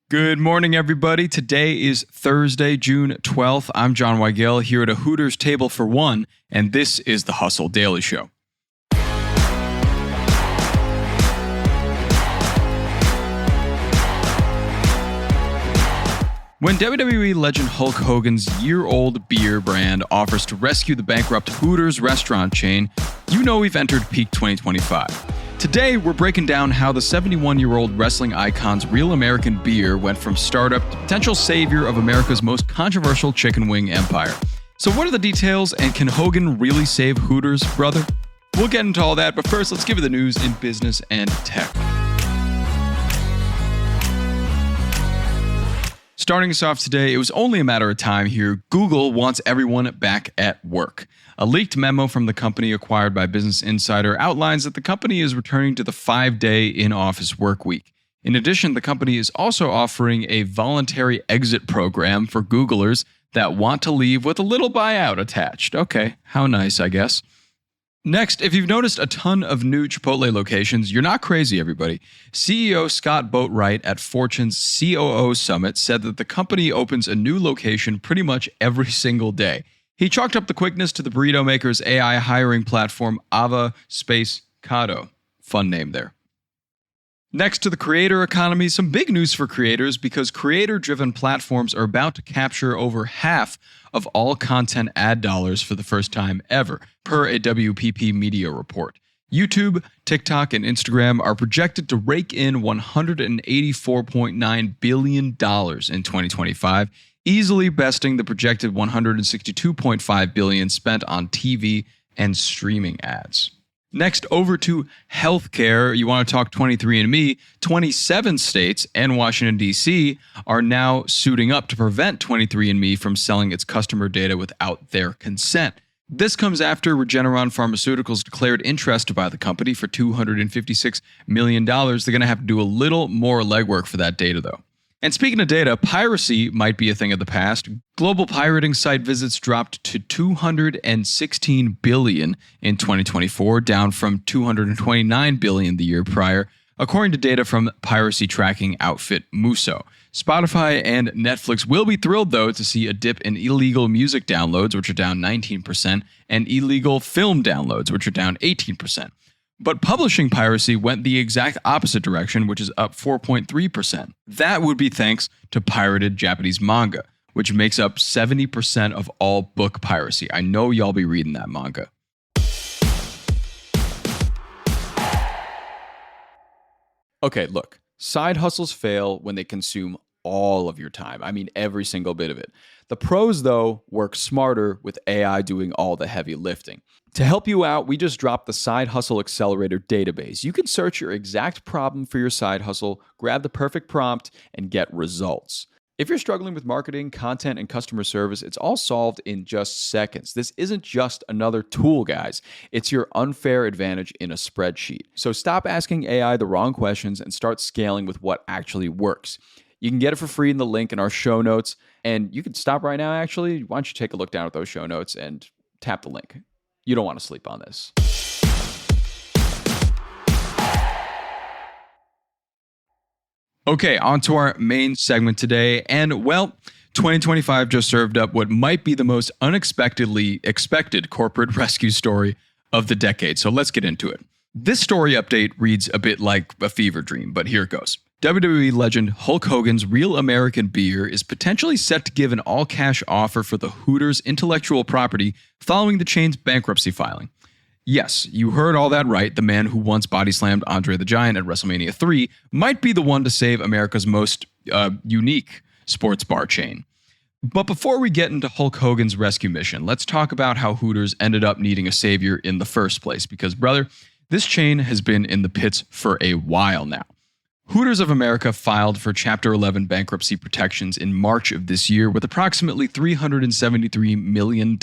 Good morning, everybody. Today is Thursday, June 12th. I'm Jon Weigell here at a Hooters table for one, and this is the Hustle Daily Show. When WWE legend Hulk Hogan's year-old beer brand offers to rescue the bankrupt Hooters restaurant chain, you know we've entered peak 2025. Today, we're breaking down how the 71-year-old wrestling icon's Real American Beer went from startup to potential savior of America's most controversial chicken wing empire. So what are the details, and can Hogan really save Hooters, brother? We'll get into all that, but first, let's give you the news in business and tech. Starting us off today, it was only a matter of time here. Google wants everyone back at work. A leaked memo from the company acquired by Business Insider outlines that the company is returning to the 5-day in-office work week. In addition, the company is also offering a voluntary exit program for Googlers that want to leave with a little buyout attached. Okay, how nice, I guess. Next, if you've noticed a ton of new Chipotle locations, you're not crazy, everybody. CEO Scott Boatwright at Fortune's COO Summit said that the company opens a new location pretty much every single day. He chalked up the quickness to the burrito maker's AI hiring platform, Ava Space Cado. Fun name there. Next to the creator economy, some big news for creators because creator-driven platforms are about to capture over half of all content ad dollars for the first time ever, per a WPP Media report. YouTube, TikTok, and Instagram are projected to rake in $184.9 billion in 2025, easily besting the projected $162.5 billion spent on TV and streaming ads. Next, over to healthcare. You want to talk 23andMe? 27 states and Washington, D.C. are now suiting up to prevent 23andMe from selling its customer data without their consent. This comes after Regeneron Pharmaceuticals declared interest to buy the company for $256 million. They're going to have to do a little more legwork for that data, though. And speaking of data, piracy might be a thing of the past. Global pirating site visits dropped to 216 billion in 2024, down from 229 billion the year prior, according to data from piracy tracking outfit Muso. Spotify and Netflix will be thrilled, though, to see a dip in illegal music downloads, which are down 19%, and illegal film downloads, which are down 18%. But publishing piracy went the exact opposite direction, which is up 4.3%. That would be thanks to pirated Japanese manga, which makes up 70% of all book piracy. I know y'all be reading that manga. Okay, look, side hustles fail when they consume all of your time. I mean, every single bit of it. The pros, though, work smarter with AI doing all the heavy lifting. To help you out, we just dropped the Side Hustle Accelerator database. You can search your exact problem for your side hustle, grab the perfect prompt, and get results. If you're struggling with marketing, content, and customer service, it's all solved in just seconds. This isn't just another tool, guys. It's your unfair advantage in a spreadsheet. So stop asking AI the wrong questions and start scaling with what actually works. You can get it for free in the link in our show notes. And you can stop right now, actually. Why don't you take a look down at those show notes and tap the link. You don't want to sleep on this. Okay, on to our main segment today. And, well, 2025 just served up what might be the most unexpectedly expected corporate rescue story of the decade. So let's get into it. This story update reads a bit like a fever dream, but here it goes. WWE legend Hulk Hogan's Real American Beer is potentially set to give an all-cash offer for the Hooters intellectual property following the chain's bankruptcy filing. Yes, you heard all that right. The man who once body-slammed Andre the Giant at WrestleMania 3 might be the one to save America's most unique sports bar chain. But before we get into Hulk Hogan's rescue mission, let's talk about how Hooters ended up needing a savior in the first place. Because, brother, this chain has been in the pits for a while now. Hooters of America filed for Chapter 11 bankruptcy protections in March of this year with approximately $373 million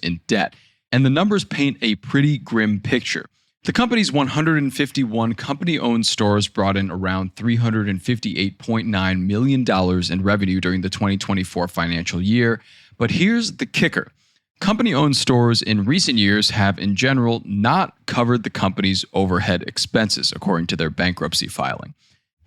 in debt, and the numbers paint a pretty grim picture. The company's 151 company-owned stores brought in around $358.9 million in revenue during the 2024 financial year, but here's the kicker. Company-owned stores in recent years have, in general, not covered the company's overhead expenses, according to their bankruptcy filing.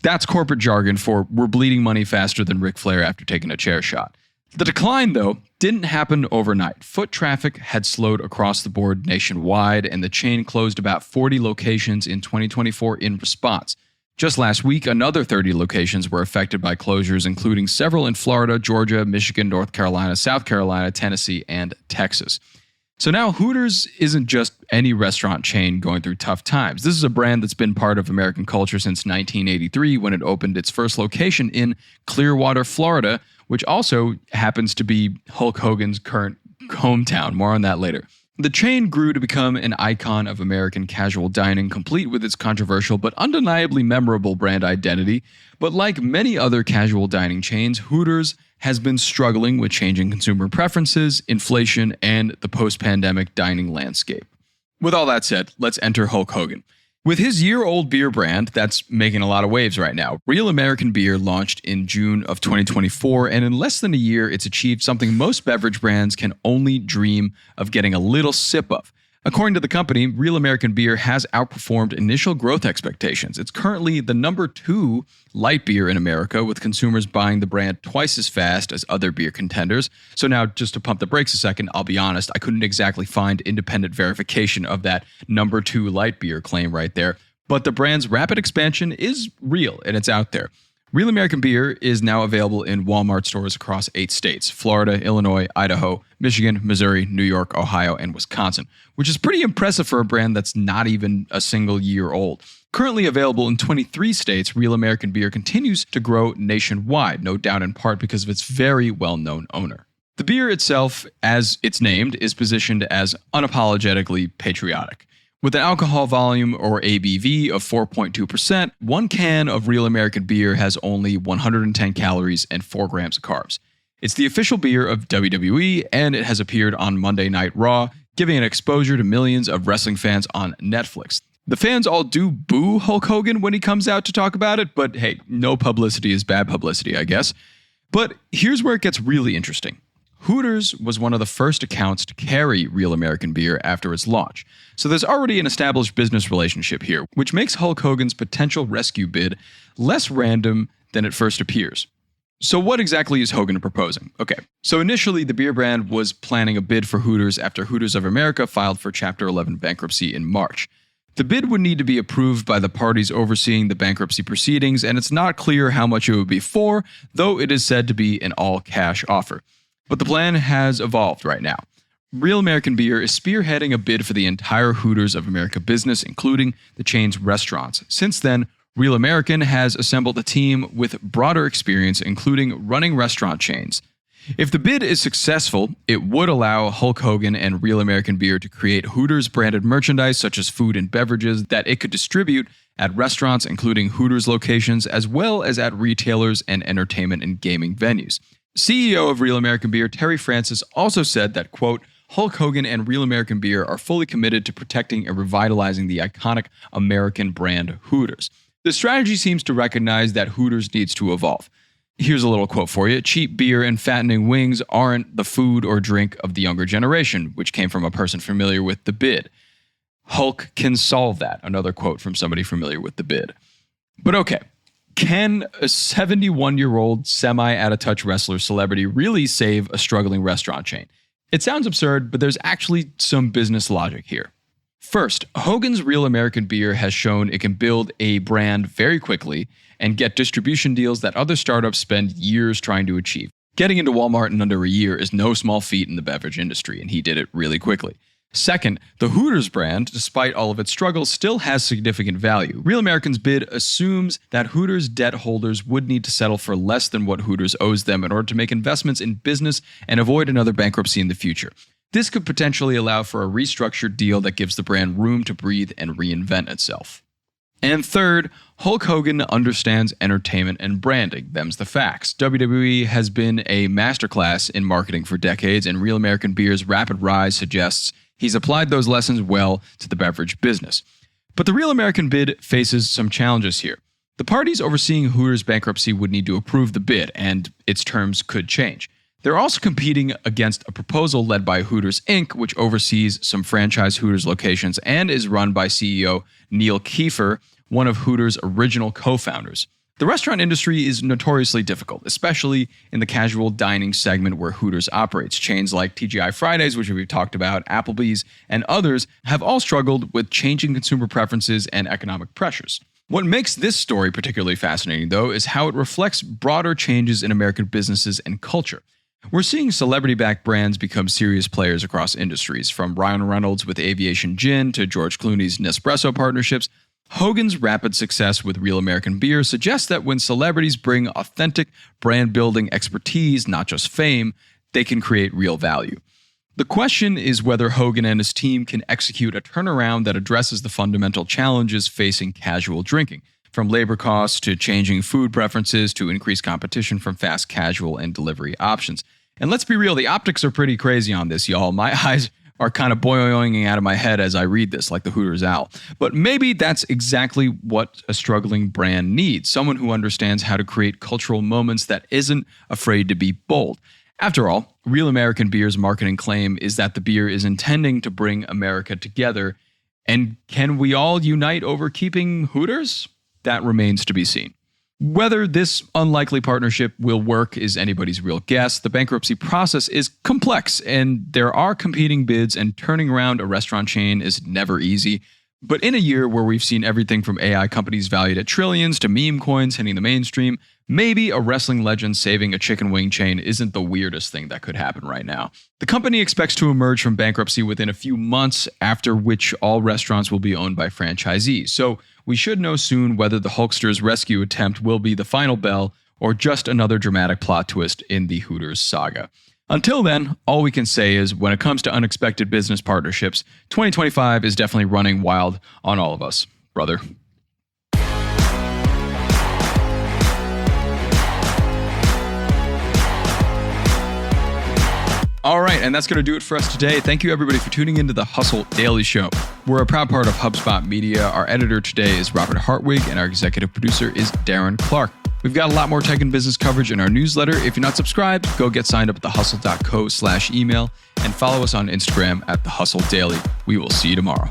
That's corporate jargon for we're bleeding money faster than Ric Flair after taking a chair shot. The decline, though, didn't happen overnight. Foot traffic had slowed across the board nationwide, and the chain closed about 40 locations in 2024 in response. Just last week, another 30 locations were affected by closures, including several in Florida, Georgia, Michigan, North Carolina, South Carolina, Tennessee, and Texas. So now Hooters isn't just any restaurant chain going through tough times. This is a brand that's been part of American culture since 1983 when it opened its first location in Clearwater, Florida, which also happens to be Hulk Hogan's current hometown. More on that later. The chain grew to become an icon of American casual dining, complete with its controversial but undeniably memorable brand identity. But like many other casual dining chains, Hooters has been struggling with changing consumer preferences, inflation, and the post-pandemic dining landscape. With all that said, let's enter Hulk Hogan. With his year-old beer brand that's making a lot of waves right now, Real American Beer launched in June of 2024, and in less than a year, it's achieved something most beverage brands can only dream of getting a little sip of. According to the company, Real American Beer has outperformed initial growth expectations. It's currently the number 2 light beer in America, with consumers buying the brand twice as fast as other beer contenders. So now, just to pump the brakes a second, I'll be honest, I couldn't exactly find independent verification of that number 2 light beer claim right there. But the brand's rapid expansion is real, and it's out there. Real American Beer is now available in Walmart stores across 8 states: Florida, Illinois, Idaho, Michigan, Missouri, New York, Ohio, and Wisconsin, which is pretty impressive for a brand that's not even a single year old. Currently available in 23 states, Real American Beer continues to grow nationwide, no doubt in part because of its very well-known owner. The beer itself, as it's named, is positioned as unapologetically patriotic. With an alcohol volume, or ABV, of 4.2%, one can of Real American Beer has only 110 calories and 4 grams of carbs. It's the official beer of WWE, and it has appeared on Monday Night Raw, giving it exposure to millions of wrestling fans on Netflix. The fans all do boo Hulk Hogan when he comes out to talk about it, but hey, no publicity is bad publicity, I guess. But here's where it gets really interesting. Hooters was one of the first accounts to carry Real American Beer after its launch, so there's already an established business relationship here, which makes Hulk Hogan's potential rescue bid less random than it first appears. So what exactly is Hogan proposing? Okay, so initially the beer brand was planning a bid for Hooters after Hooters of America filed for Chapter 11 bankruptcy in March. The bid would need to be approved by the parties overseeing the bankruptcy proceedings, and it's not clear how much it would be for, though it is said to be an all-cash offer. But the plan has evolved right now. Real American Beer is spearheading a bid for the entire Hooters of America business, including the chain's restaurants. Since then, Real American has assembled a team with broader experience, including running restaurant chains. If the bid is successful, it would allow Hulk Hogan and Real American Beer to create Hooters-branded merchandise, such as food and beverages, that it could distribute at restaurants, including Hooters locations, as well as at retailers and entertainment and gaming venues. CEO of Real American Beer, Terry Francis, also said that, quote, Hulk Hogan and Real American Beer are fully committed to protecting and revitalizing the iconic American brand Hooters. The strategy seems to recognize that Hooters needs to evolve. Here's a little quote for you. Cheap beer and fattening wings aren't the food or drink of the younger generation, which came from a person familiar with the bid. Hulk can solve that. Another quote from somebody familiar with the bid. But okay. Can a 71-year-old semi-out-of-touch wrestler celebrity really save a struggling restaurant chain? It sounds absurd, but there's actually some business logic here. First, Hogan's Real American Beer has shown it can build a brand very quickly and get distribution deals that other startups spend years trying to achieve. Getting into Walmart in under a year is no small feat in the beverage industry, and he did it really quickly. Second, the Hooters brand, despite all of its struggles, still has significant value. Real American's bid assumes that Hooters debt holders would need to settle for less than what Hooters owes them in order to make investments in business and avoid another bankruptcy in the future. This could potentially allow for a restructured deal that gives the brand room to breathe and reinvent itself. And third, Hulk Hogan understands entertainment and branding. Them's the facts. WWE has been a masterclass in marketing for decades, and Real American Beer's rapid rise suggests he's applied those lessons well to the beverage business. But the Real American bid faces some challenges here. The parties overseeing Hooters' bankruptcy would need to approve the bid, and its terms could change. They're also competing against a proposal led by Hooters Inc., which oversees some franchise Hooters locations and is run by CEO Neil Kiefer, one of Hooters' original co-founders. The restaurant industry is notoriously difficult, especially in the casual dining segment where Hooters operates. Chains like TGI Fridays, which we've talked about, Applebee's, and others have all struggled with changing consumer preferences and economic pressures. What makes this story particularly fascinating, though, is how it reflects broader changes in American businesses and culture. We're seeing celebrity-backed brands become serious players across industries, from Ryan Reynolds with Aviation Gin to George Clooney's Nespresso partnerships. Hogan's rapid success with Real American Beer suggests that when celebrities bring authentic brand-building expertise, not just fame, they can create real value. The question is whether Hogan and his team can execute a turnaround that addresses the fundamental challenges facing casual drinking, from labor costs to changing food preferences to increased competition from fast casual and delivery options. And let's be real, the optics are pretty crazy on this, y'all. My eyes are kind of boinging out of my head as I read this, like the Hooters owl. But maybe that's exactly what a struggling brand needs, someone who understands how to create cultural moments that isn't afraid to be bold. After all, Real American Beer's marketing claim is that the beer is intending to bring America together. And can we all unite over keeping Hooters? That remains to be seen. Whether this unlikely partnership will work is anybody's real guess. The bankruptcy process is complex, and there are competing bids, and turning around a restaurant chain is never easy. But in a year where we've seen everything from AI companies valued at trillions to meme coins hitting the mainstream, maybe a wrestling legend saving a chicken wing chain isn't the weirdest thing that could happen right now. The company expects to emerge from bankruptcy within a few months, after which all restaurants will be owned by franchisees. So we should know soon whether the Hulkster's rescue attempt will be the final bell or just another dramatic plot twist in the Hooters saga. Until then, all we can say is when it comes to unexpected business partnerships, 2025 is definitely running wild on all of us, brother. All right, and that's going to do it for us today. Thank you, everybody, for tuning into the Hustle Daily Show. We're a proud part of HubSpot Media. Our editor today is Robert Hartwig, and our executive producer is Darren Clark. We've got a lot more tech and business coverage in our newsletter. If you're not subscribed, go get signed up at thehustle.co/email and follow us on Instagram at thehustledaily. We will see you tomorrow.